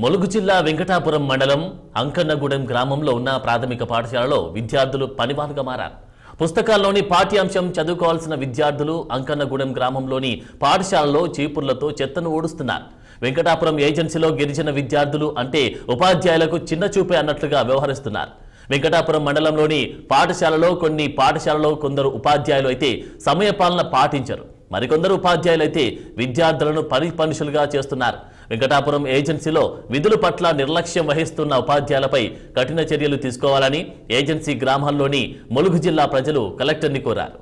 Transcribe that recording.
ములుగు జిల్లా వెంకటాపురం మండలం అంకన్నగూడెం గ్రామంలో ఉన్న ప్రాథమిక పాఠశాలలో విద్యార్థులు పనివాలుగా మారారు. పుస్తకాల్లోని పాఠ్యాంశం చదువుకోవాల్సిన విద్యార్థులు అంకన్నగూడెం గ్రామంలోని పాఠశాలలో చీపుర్లతో చెత్తను ఊడుస్తున్నారు. వెంకటాపురం ఏజెన్సీలో గిరిజన విద్యార్థులు అంటే ఉపాధ్యాయులకు చిన్న చూపే అన్నట్లుగా వ్యవహరిస్తున్నారు. వెంకటాపురం మండలంలోని పాఠశాలలో కొందరు ఉపాధ్యాయులు అయితే సమయపాలన పాటించరు. మరికొందరు ఉపాధ్యాయులు అయితే విద్యార్థులను పనిషులుగా చేస్తున్నారు. వెంకటాపురం ఏజెన్సీలో విధుల పట్ల నిర్లక్ష్యం వహిస్తున్న ఉపాధ్యాయులపై కఠిన చర్యలు తీసుకోవాలని ఏజెన్సీ గ్రామాల్లోని ములుగు జిల్లా ప్రజలు కలెక్టర్ని కోరారు.